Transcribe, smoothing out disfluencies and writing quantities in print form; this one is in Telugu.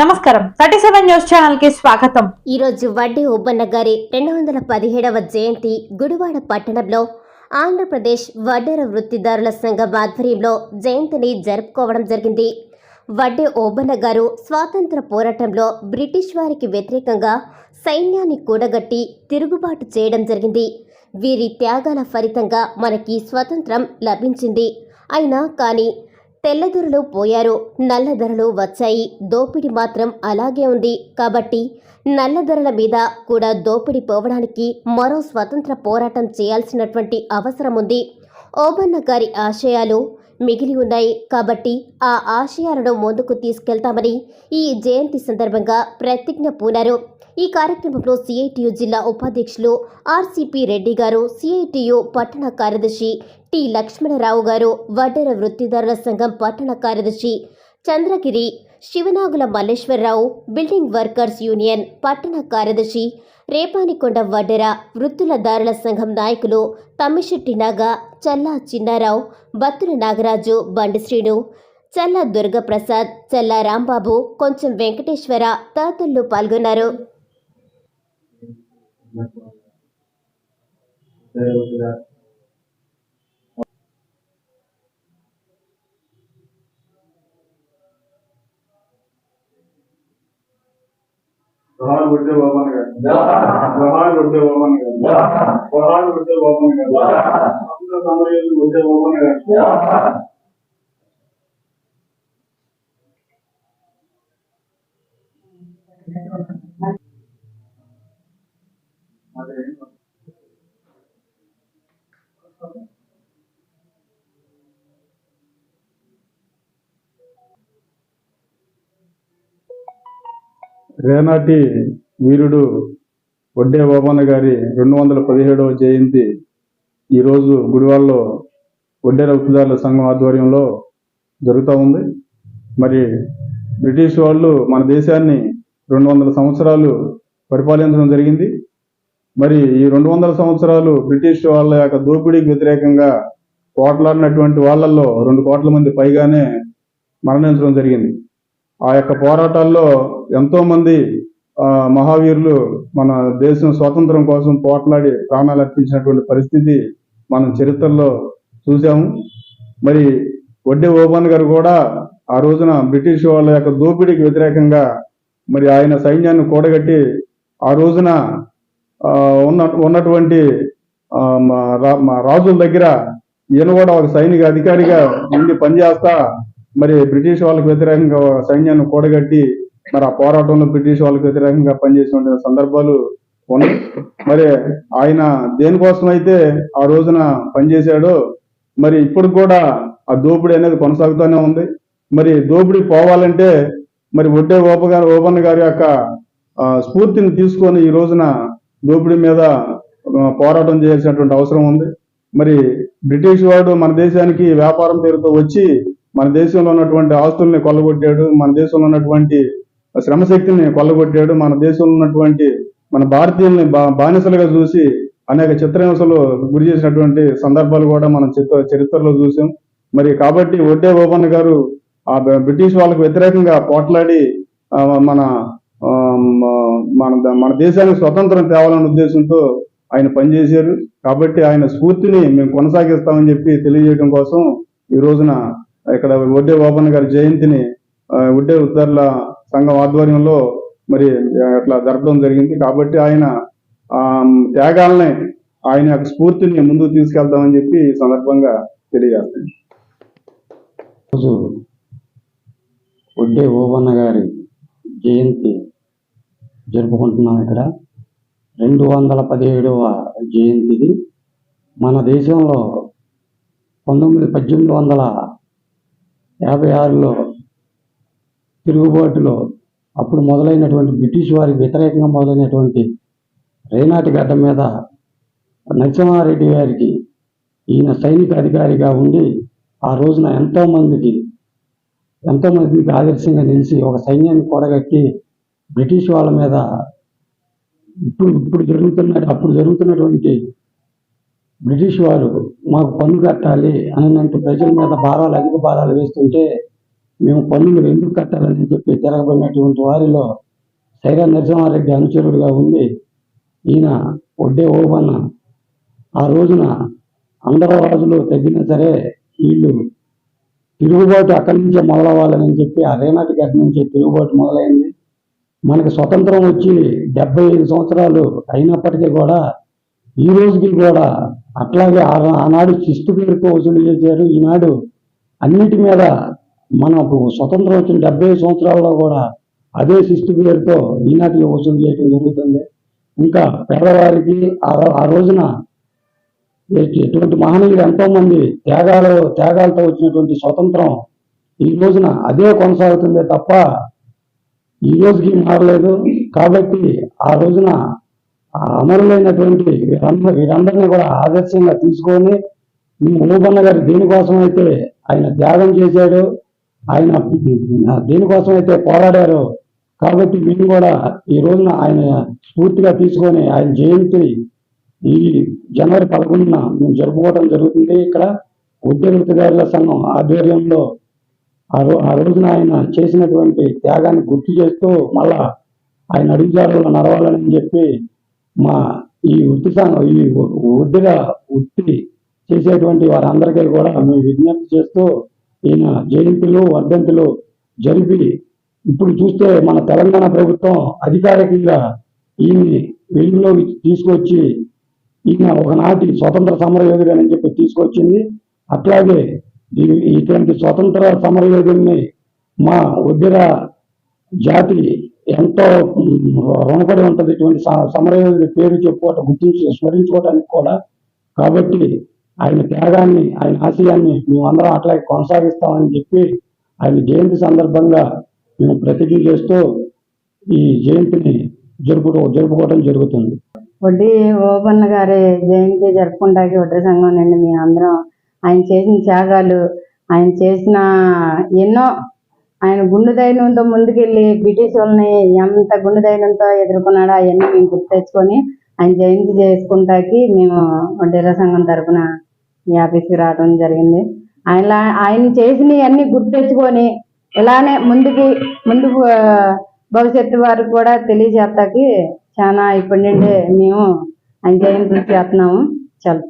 నమస్కారం 37 న్యూస్ ఛానల్ కి స్వాగతం. ఈ రోజు వడ్డే ఓబన్న గారి 217వ జయంతి గుడివాడ పట్టణంలో ఆంధ్రప్రదేశ్ వడ్డేర వృత్తిదారుల సంఘం ఆధ్వర్యంలో జయంతిని జరుపుకోవడం జరిగింది. వడ్డే ఓబన్న గారు స్వాతంత్ర పోరాటంలో బ్రిటిష్ వారికి వ్యతిరేకంగా సైన్యాన్ని కూడగట్టి తిరుగుబాటు చేయడం జరిగింది. వీరి త్యాగాల ఫలితంగా మనకి స్వతంత్రం లభించింది. అయినా కానీ తెల్లదొరలు పోయారు, నల్లధరలు వచ్చాయి, దోపిడీ మాత్రం అలాగే ఉంది. కాబట్టి నల్లధరల మీద కూడా దోపిడీ పోవడానికి మరో స్వతంత్ర పోరాటం చేయాల్సినటువంటి అవసరం ఉంది. ఓబన్న గారి ఆశయాలు మిగిలి ఉన్నాయి కాబట్టి ఆ ఆశయాలను ముందుకు తీసుకెళ్తామని ఈ జయంతి సందర్భంగా ప్రతిజ్ఞ పూనారు. ఈ కార్యక్రమంలో సిఐటియు జిల్లా ఉపాధ్యక్షులు ఆర్సిపి రెడ్డి గారు, సిఐటియు పట్టణ కార్యదర్శి టి లక్ష్మణరావు గారు, వడ్డేర వృత్తిదారుల సంఘం పట్టణ కార్యదర్శి Chandragiri Shivanagula Malleswararao, building workers union పట్టణ కార్యదర్శి రేపానికొండ వడ్డెర వృత్తులదారుల సంఘం నాయకులు తమ్మిశెట్టి నాగ, చల్లా చిన్నారావు, బత్తుల నాగరాజు, బండి శ్రీను, చల్లా దుర్గప్రసాద్, చల్లా రాంబాబు, కొంచెం వెంకటేశ్వర తదితరులు పాల్గొన్నారు. जोहार गुड्डे ओबन गारू, जोहार गुड्डे ओबन गारू, जोहार गुड्डे ओबन गारू, अपना समरयोल गुड्डे ओबन गारू. రేనాటి వీరుడు వడ్డే ఓబన్న గారి 217వ జయంతి ఈరోజు గుడివాడలో వడ్డేర వృత్తిదారుల సంఘం ఆధ్వర్యంలో జరుగుతూ ఉంది. మరి బ్రిటిష్ వాళ్ళు మన దేశాన్ని 200 సంవత్సరాలు పరిపాలించడం జరిగింది. మరి ఈ 200 సంవత్సరాలు బ్రిటిష్ వాళ్ళ యొక్క దోపిడీకి వ్యతిరేకంగా పోట్లాడినటువంటి వాళ్ళల్లో 2 కోట్ల మంది పైగానే మరణించడం జరిగింది. ఆ యొక్క పోరాటాల్లో ఎంతోమంది మహావీరులు మన దేశం స్వాతంత్రం కోసం పోట్లాడి ప్రాణాలు అర్పించినటువంటి పరిస్థితి మనం చరిత్రలో చూసాము. మరి వడ్డే ఓబన్న గారు కూడా ఆ రోజున బ్రిటిష్ వాళ్ళ యొక్క దోపిడీకి వ్యతిరేకంగా మరి ఆయన సైన్యాన్ని కూడగట్టి ఆ రోజున ఉన్నటువంటి రాజుల దగ్గర ఈయన కూడా ఒక సైనిక అధికారిగా ఉండి పనిచేస్తా మరి బ్రిటిష్ వాళ్ళకి వ్యతిరేకంగా సైన్యాన్ని కూడగట్టి మరి ఆ పోరాటంలో బ్రిటిష్ వాళ్ళకి వ్యతిరేకంగా పనిచేసిన సందర్భాలు ఉన్నాయి. మరి ఆయన దేనికోసం అయితే ఆ రోజున పనిచేశాడో మరి ఇప్పుడు కూడా ఆ దోపిడీ అనేది కొనసాగుతూనే ఉంది. మరి దోపిడీ పోవాలంటే మరి వడ్డే ఓబన్న గారి యొక్క స్ఫూర్తిని తీసుకొని ఈ రోజున దోపిడీ మీద పోరాటం చేయాల్సినటువంటి అవసరం ఉంది. మరి బ్రిటిష్ వాడు మన దేశానికి వ్యాపారం పేరుతో వచ్చి మన దేశంలో ఉన్నటువంటి ఆస్తుల్ని కొల్లగొట్టాడు, మన దేశంలో ఉన్నటువంటి శ్రమశక్తిని కొల్లగొట్టాడు, మన దేశంలో ఉన్నటువంటి మన భారతీయుల్ని బానిసలుగా చూసి అనేక చిత్రహింసలు గురి చేసినటువంటి సందర్భాలు కూడా మనం చరిత్రలో చూసాం. మరి కాబట్టి వడ్డే ఓబన్న గారు ఆ బ్రిటిష్ వాళ్ళకు వ్యతిరేకంగా పోట్లాడి మన మన దేశానికి స్వతంత్రం తేవాలనే ఉద్దేశంతో ఆయన పనిచేశారు. కాబట్టి ఆయన స్ఫూర్తిని మేము కొనసాగిస్తామని చెప్పి తెలియజేయడం కోసం ఈ రోజున ఇక్కడ వడ్డే ఓబన్న గారి జయంతిని వడ్డే వృత్తిదారుల సంఘం ఆధ్వర్యంలో మరి అట్లా జరపడం జరిగింది. కాబట్టి ఆయన త్యాగాలని ఆయన యొక్క స్ఫూర్తిని ముందుకు తీసుకెళ్తామని చెప్పి ఈ సందర్భంగా తెలియజేస్తాను. రోజు వడ్డే ఓబన్న గారి జయంతి జరుపుకుంటున్నాం. ఇక్కడ 217వ జయంతిది. మన దేశంలో 1856లో తిరుగుబాటులో అప్పుడు మొదలైనటువంటి బ్రిటిష్ వారికి వ్యతిరేకంగా మొదలైనటువంటి రేనాటి గడ్డ మీద నరసింహారెడ్డి గారికి ఈయన సైనిక అధికారిగా ఉండి ఆ రోజున ఎంతోమందికి ఆదర్శంగా నిలిచి ఒక సైన్యాన్ని కూడగట్టి బ్రిటిష్ వాళ్ళ మీద అప్పుడు జరుగుతున్నటువంటి బ్రిటిష్ వారు మాకు పన్ను కట్టాలి అని ప్రజల మీద అధిక భారాలు వేస్తుంటే మేము పన్నులు ఎందుకు కట్టాలని చెప్పి తిరగబడినటువంటి వారిలో సైరా నరసింహారెడ్డి అనుచరుడుగా ఉండి ఈయన ఒడ్డే ఓబన్న ఆ రోజున అందరూ రాజులు తగ్గినా సరే వీళ్ళు తిరుగుబాటు అక్కడి నుంచే మొదలవ్వాలని చెప్పి ఆ రేనాటి గడ్డ నుంచే తిరుగుబాటు మొదలైంది. మనకి స్వతంత్రం వచ్చి 75 సంవత్సరాలు అయినప్పటికీ కూడా ఈ రోజుకి కూడా అట్లాగే ఆనాడు శిస్తు పేరుతో వసూలు చేశారు. ఈనాడు అన్నిటి మీద మనకు స్వతంత్రం వచ్చిన 75 సంవత్సరాల్లో కూడా అదే శిస్తు పేరుతో ఈనాటికి వసూలు చేయడం జరుగుతుంది. ఇంకా పేదవారికి ఆ రోజున ఎటువంటి మహనీయులు ఎంతో మంది త్యాగాలతో వచ్చినటువంటి స్వతంత్రం ఈ రోజున అదే కొనసాగుతుందే తప్ప ఈ రోజుకి మారలేదు. కాబట్టి ఆ రోజున అమరులైనటువంటి వీరందరినీ కూడా ఆదర్శంగా తీసుకొని ఓబన్న గారు దేనికోసం అయితే ఆయన త్యాగం చేశాడు, ఆయన దేనికోసం అయితే పోరాడారో కాబట్టి మేము కూడా ఈ రోజున ఆయన స్ఫూర్తిగా తీసుకొని ఆయన జయంతి ఈ జనవరి 11న మేము జరుపుకోవడం జరుగుతుంది. ఇక్కడ ఉద్యోగ వృత్తిదారుల సంఘం ఆధ్వర్యంలో ఆ రోజున ఆయన చేసినటువంటి త్యాగాన్ని గుర్తు చేస్తూ మళ్ళా ఆయన అడుగుజాడల్లో నడవాలని చెప్పి మా ఈ వృత్తి సంఘం ఈ వృత్తి చేసేటువంటి వారందరికీ కూడా మేము విజ్ఞప్తి చేస్తూ ఈయన జయంతులు వర్ధంతులు జరిపి ఇప్పుడు చూస్తే మన తెలంగాణ ప్రభుత్వం అధికారికంగా ఈయన్ని వెలుగులోకి తీసుకొచ్చి ఈయన ఒకనాటి స్వతంత్ర సమరయోధుడు అని చెప్పి తీసుకొచ్చింది. అట్లాగే ఇటువంటి స్వతంత్ర సమరయోధుల్ని మా ఉద్యోగ జాతి ఎంతో రుణపడి ఉంటుంది ఇటువంటి సమరయోధుడి పేరు చెప్పుకోవటం స్మరించుకోవడానికి కూడా. కాబట్టి ఆయన త్యాగాన్ని ఆయన ఆశయాన్ని మేమందరం అట్లాగే కొనసాగిస్తామని చెప్పి ఆయన జయంతి సందర్భంగా మేము ప్రతిజ్ఞ చేస్తూ ఈ జయంతిని జరుపుకోవడం జరుగుతుంది. వడ్డీ ఓబన్న గారి జయంతి జరుపుకుంటాకి వడ్డీ సంఘం నుండి మేము అందరం ఆయన చేసిన త్యాగాలు, ఆయన చేసిన ఎన్నో ఆయన గుండె ధైర్యంతో ముందుకెళ్ళి బ్రిటిష్ వాళ్ళని ఎంత గుండె ధైర్యంతో ఎదుర్కొన్నాడో అవన్నీ మేము గుర్తు తెచ్చుకొని ఆయన జయంతి చేసుకుంటాకి మేము వడ్డీర సంఘం తరఫున ఈ ఆఫీస్కి రావడం జరిగింది. ఆయన చేసినవి అన్ని గుర్తు తెచ్చుకొని ఇలానే ముందు భవిష్యత్తు వారికి కూడా తెలియజేస్తాకి చాలా ఇప్పటి నుండి మేము ఆయన జయంతి చేస్తున్నాము. చాలా